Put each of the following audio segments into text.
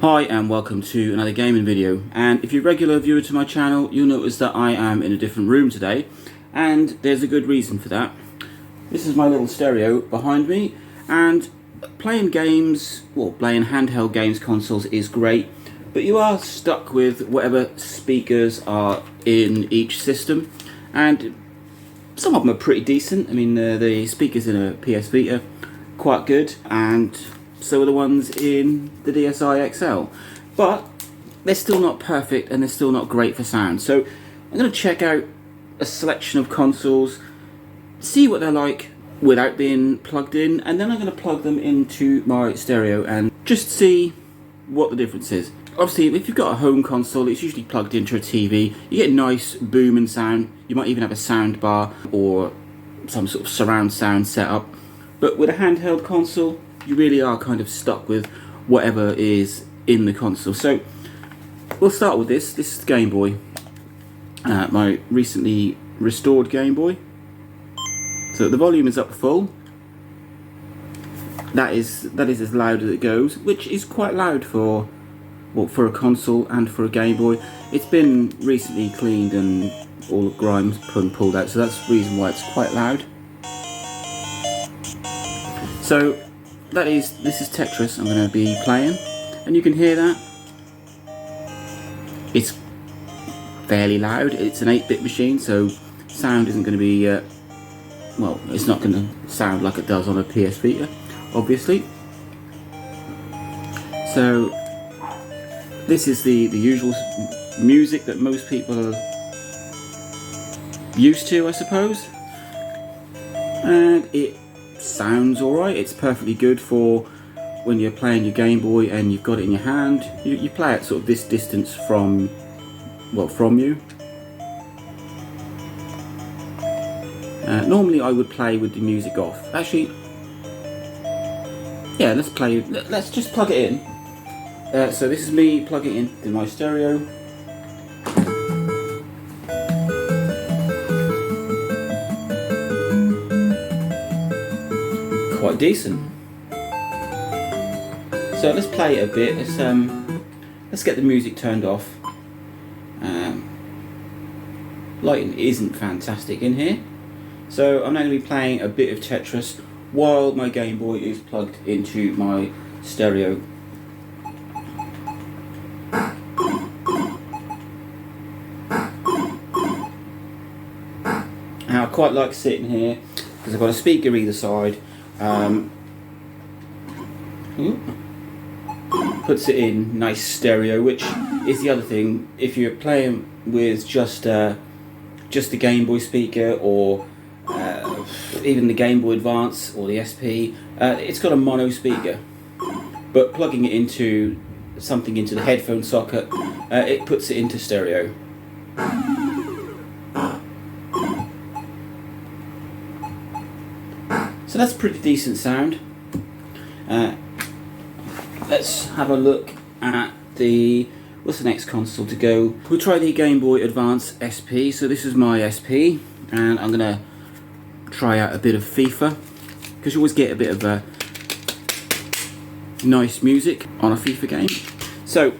Hi and welcome to another gaming video, and if you're a regular viewer to my channel you'll notice that I am in a different room today, and there's a good reason for that. This is my little stereo behind me, and playing games, well, playing handheld games consoles is great, but you are stuck with whatever speakers are in each system, and some of them are pretty decent. I mean, the speakers in a PS Vita quite good, and so are the ones in the DSi XL, but they're still not perfect and they're still not great for sound. So I'm going to check out a selection of consoles, see what they're like without being plugged in, and then I'm going to plug them into my stereo and just see what the difference is. Obviously, if you've got a home console, it's usually plugged into a TV. You get nice booming sound. You might even have a sound bar or some sort of surround sound setup. But with a handheld console, you really are kind of stuck with whatever is in the console. So we'll start with this. This is the Game Boy, my recently restored Game Boy. So the volume is up full. That is as loud as it goes, which is quite loud for, well, for a console and for a Game Boy. It's been recently cleaned and all the grime's pulled out, so that's the reason why it's quite loud. So this is Tetris I'm going to be playing, and you can hear that. It's fairly loud. It's an 8-bit machine, so sound isn't going to be, well, it's not going to sound like it does on a PS Vita, obviously. So this is the usual music that most people are used to, I suppose, and it sounds alright. It's perfectly good for when you're playing your Game Boy and you've got it in your hand. You play it sort of this distance from you. Normally I would play with the music off. Actually, yeah, let's just plug it in. So this is me plugging it into my stereo. Quite decent. So let's play it a bit. Let's get the music turned off. Lighting isn't fantastic in here, so I'm now going to be playing a bit of Tetris while my Game Boy is plugged into my stereo. Now I quite like sitting here because I've got a speaker either side. Puts it in nice stereo, which is the other thing. If you're playing with just the Game Boy speaker, or even the Game Boy Advance or the SP, it's got a mono speaker, but plugging it into something into the headphone socket, it puts it into stereo. So that's pretty decent sound. Let's have a look at what's the next console to go. We'll try the Game Boy Advance SP. So this is my SP, and I'm going to try out a bit of FIFA, because you always get a bit of nice music on a FIFA game. So,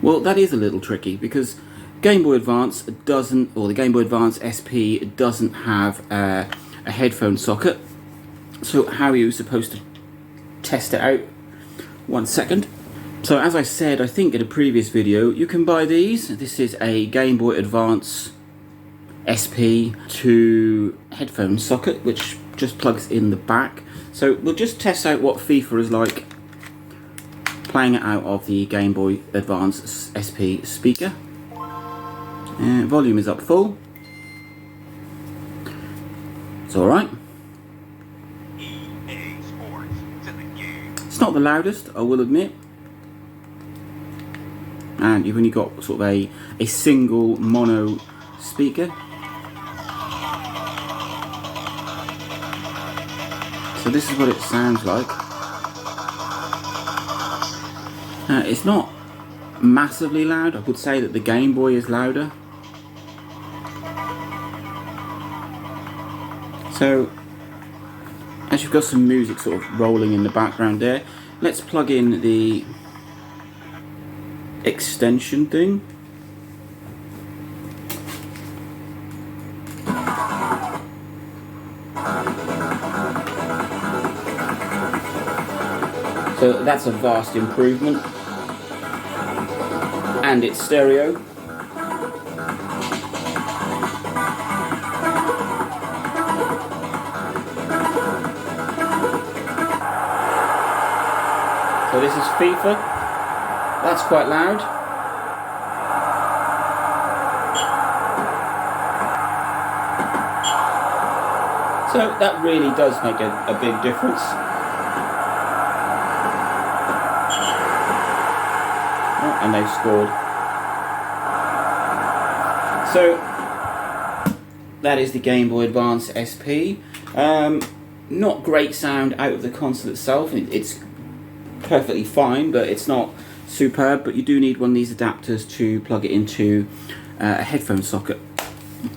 well, that is a little tricky, because Game Boy Advance doesn't, or the Game Boy Advance SP doesn't have a headphone socket. So how are you supposed to test it out? 1 second. So as I said, I think in a previous video, you can buy these. This is a Game Boy Advance SP to headphone socket, which just plugs in the back. So we'll just test out what FIFA is like playing it out of the Game Boy Advance SP speaker. Volume is up full. It's alright. It's not the loudest, I will admit. And you've only got sort of a single mono speaker. So this is what it sounds like. It's not massively loud. I would say that the Game Boy is louder. So as you've got some music sort of rolling in the background there, let's plug in the extension thing. So that's a vast improvement, and it's stereo. So this is FIFA. That's quite loud. So that really does make a big difference. And they've scored. So that is the Game Boy Advance SP. Not great sound out of the console itself. It's perfectly fine, but it's not superb. But you do need one of these adapters to plug it into a headphone socket,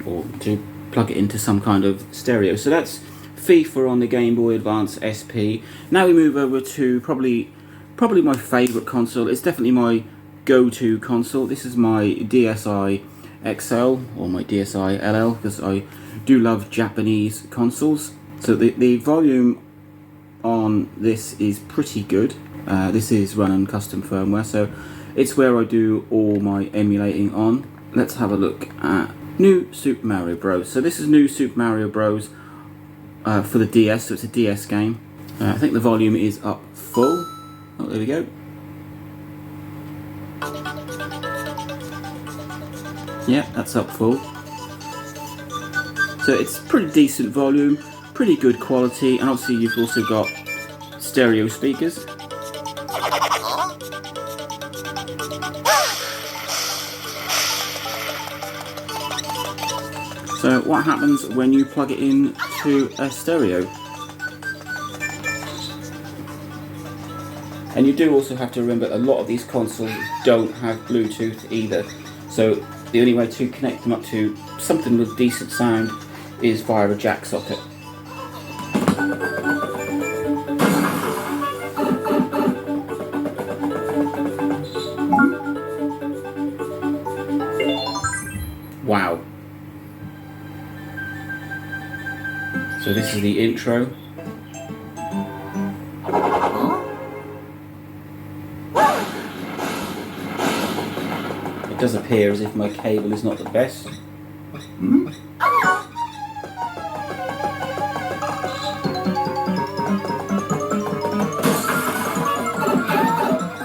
or to plug it into some kind of stereo. So that's FIFA on the Game Boy Advance SP. Now we move over to probably my favourite console. It's definitely my go-to console. This is my DSi XL, or my DSi LL, because I do love Japanese consoles. So the volume on this is pretty good. This is running custom firmware, so it's where I do all my emulating on. Let's have a look at New Super Mario Bros. So this is New Super Mario Bros. For the DS, so it's a DS game. I think the volume is up full. Oh, there we go. Yeah, that's up full. So it's pretty decent volume, pretty good quality, and obviously you've also got stereo speakers. So what happens when you plug it in to a stereo? And you do also have to remember a lot of these consoles don't have Bluetooth either. So the only way to connect them up to something with decent sound is via a jack socket. Wow. So this is the intro. It does appear as if my cable is not the best.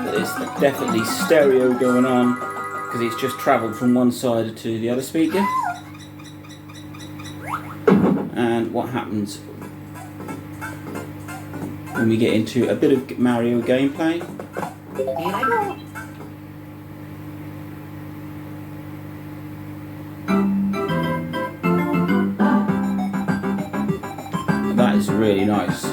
There's definitely stereo going on, because it's just travelled from one side to the other speaker. And what happens when we get into a bit of Mario gameplay? Here I go. That is really nice.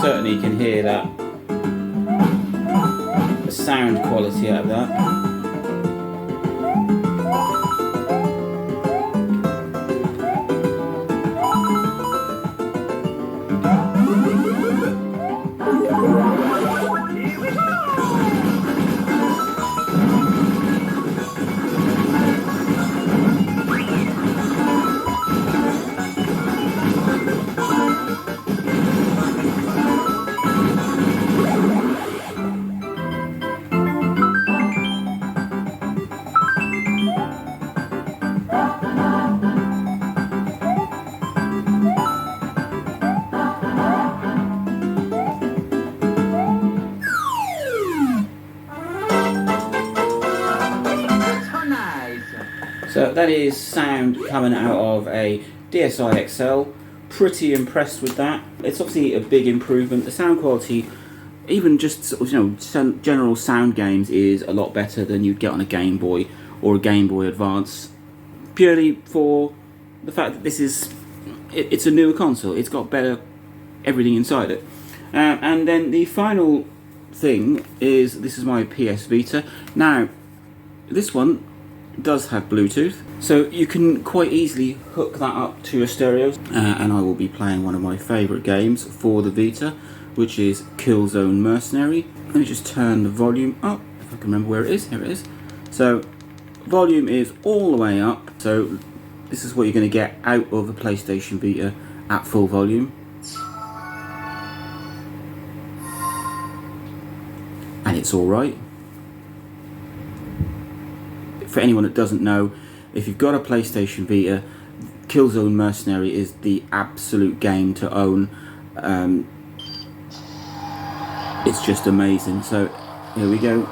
Certainly you can hear that, the sound quality out of that. So that is sound coming out of a DSi XL. Pretty impressed with that. It's obviously a big improvement. The sound quality, even just sort of, general sound games, is a lot better than you'd get on a Game Boy or a Game Boy Advance. Purely for the fact that this is, it's a newer console. It's got better everything inside it. And then the final thing is, this is my PS Vita. Now, this one does have Bluetooth, so you can quite easily hook that up to a stereo. And I will be playing one of my favourite games for the Vita, which is Killzone Mercenary. Let me just turn the volume up, if I can remember where it is. Here it is. So, volume is all the way up, so this is what you're going to get out of a PlayStation Vita at full volume. And it's alright. For anyone that doesn't know, if you've got a PlayStation Vita, Killzone Mercenary is the absolute game to own. It's just amazing. So here we go.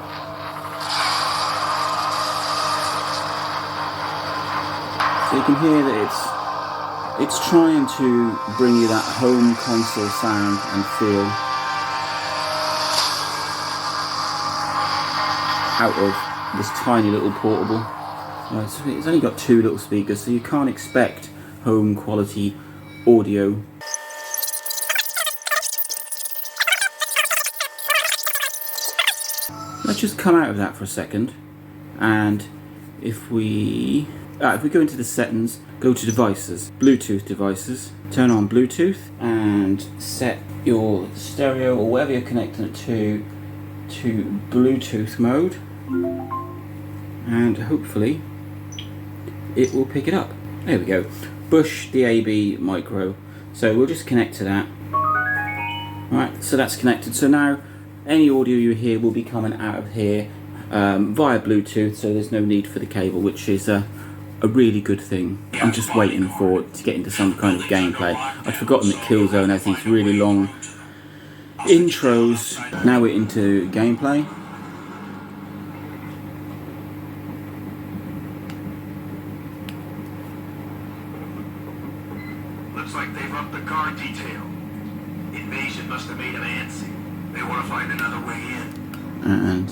So you can hear that it's trying to bring you that home console sound and feel out of this tiny little portable. So it's only got 2 little speakers, so you can't expect home quality audio. Let's just come out of that for a second, and if we go into the settings, go to devices, Bluetooth devices, turn on Bluetooth and set your stereo or whatever you're connecting it to Bluetooth mode, and hopefully it will pick it up. There we go. Bush DAB micro. So we'll just connect to that. Alright, so that's connected. So now any audio you hear will be coming out of here via Bluetooth, so there's no need for the cable, which is a really good thing. I'm just waiting for it to get into some kind of gameplay. I'd forgotten that Killzone has these really long intros. Now we're into gameplay. Looks like they've upped the guard detail. Invasion must have made them antsy. They want to find another way in. And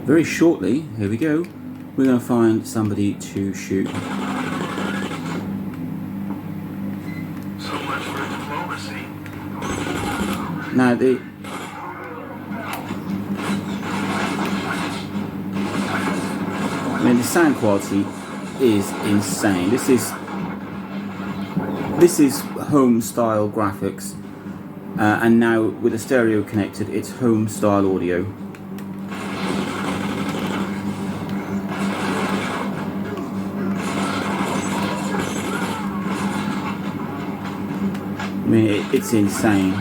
very shortly, here we go, we're going to find somebody to shoot. So much for diplomacy. Now the sound quality is insane. This is home style graphics, and now with the stereo connected, it's home style audio. I mean, it's insane.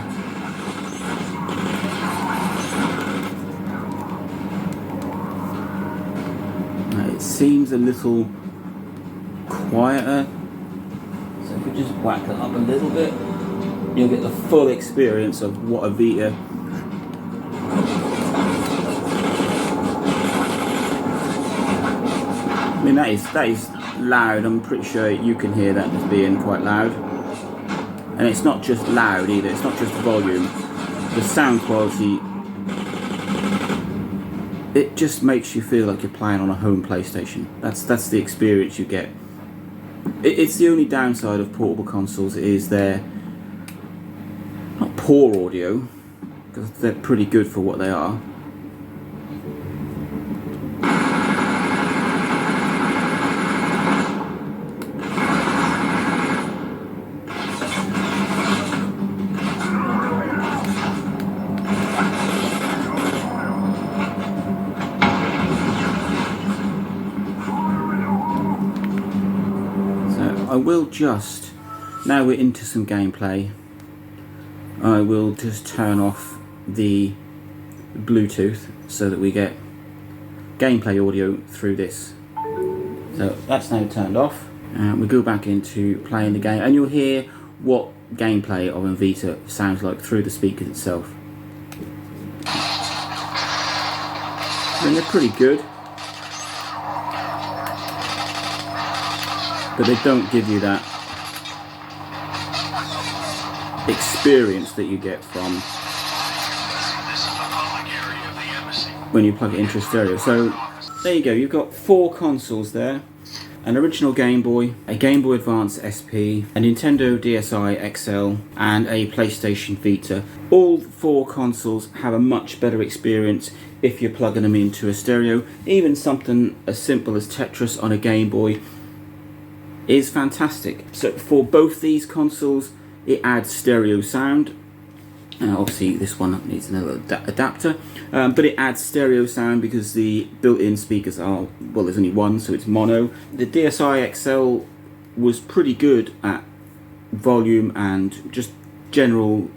It seems a little quieter. So if we just whack it up a little bit, you'll get the full experience of what a Vita I mean, that is loud. I'm pretty sure you can hear that as being quite loud. And it's not just loud either, it's not just volume. The sound quality, it just makes you feel like you're playing on a home PlayStation. That's the experience you get. It's the only downside of portable consoles is they're not poor audio, because they're pretty good for what they are. I will just, now we're into some gameplay, I will just turn off the Bluetooth so that we get gameplay audio through this. So that's now turned off, and we go back into playing the game, and you'll hear what gameplay of a Vita sounds like through the speakers itself. I mean, they're pretty good, but they don't give you that experience that you get from when you plug it into a stereo. So there you go, you've got 4 consoles there. an original Game Boy, a Game Boy Advance SP, a Nintendo DSi XL, and a PlayStation Vita. All 4 consoles have a much better experience if you're plugging them into a stereo. Even something as simple as Tetris on a Game Boy is fantastic. So for both these consoles, it adds stereo sound. Obviously this one needs another adapter, but it adds stereo sound because the built-in speakers are, well, there's only one, so it's mono. The DSi XL was pretty good at volume and just general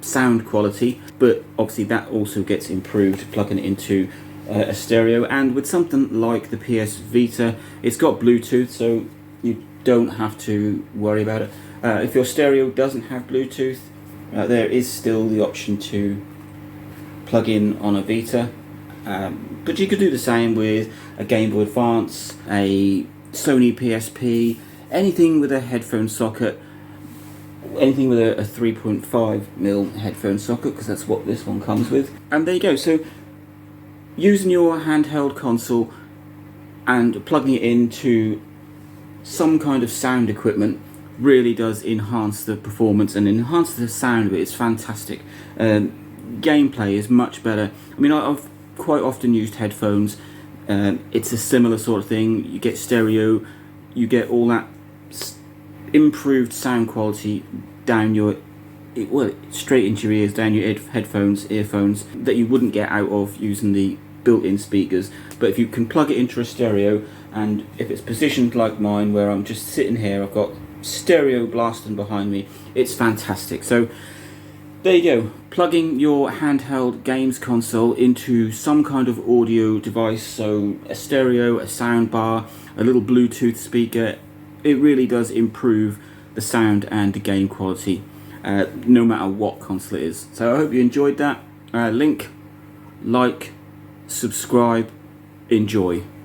sound quality, but obviously that also gets improved plugging it into a stereo. And with something like the PS Vita, it's got Bluetooth, so you don't have to worry about it. If your stereo doesn't have Bluetooth, there is still the option to plug in on a Vita, but you could do the same with a Game Boy Advance, a Sony PSP, anything with a headphone socket, anything with a 3.5mm headphone socket, because that's what this one comes with. And there you go. So using your handheld console and plugging it into some kind of sound equipment really does enhance the performance and enhance the sound of it. It's fantastic. Gameplay is much better. I mean, I've quite often used headphones. It's a similar sort of thing. You get stereo, you get all that improved sound quality down your, straight into your ears, down your earphones that you wouldn't get out of using the built-in speakers. But if you can plug it into a stereo, and if it's positioned like mine, where I'm just sitting here, I've got stereo blasting behind me, it's fantastic. So there you go, plugging your handheld games console into some kind of audio device, so a stereo, a sound bar, a little Bluetooth speaker. It really does improve the sound and the game quality, no matter what console it is. So I hope you enjoyed that. Like, subscribe, enjoy.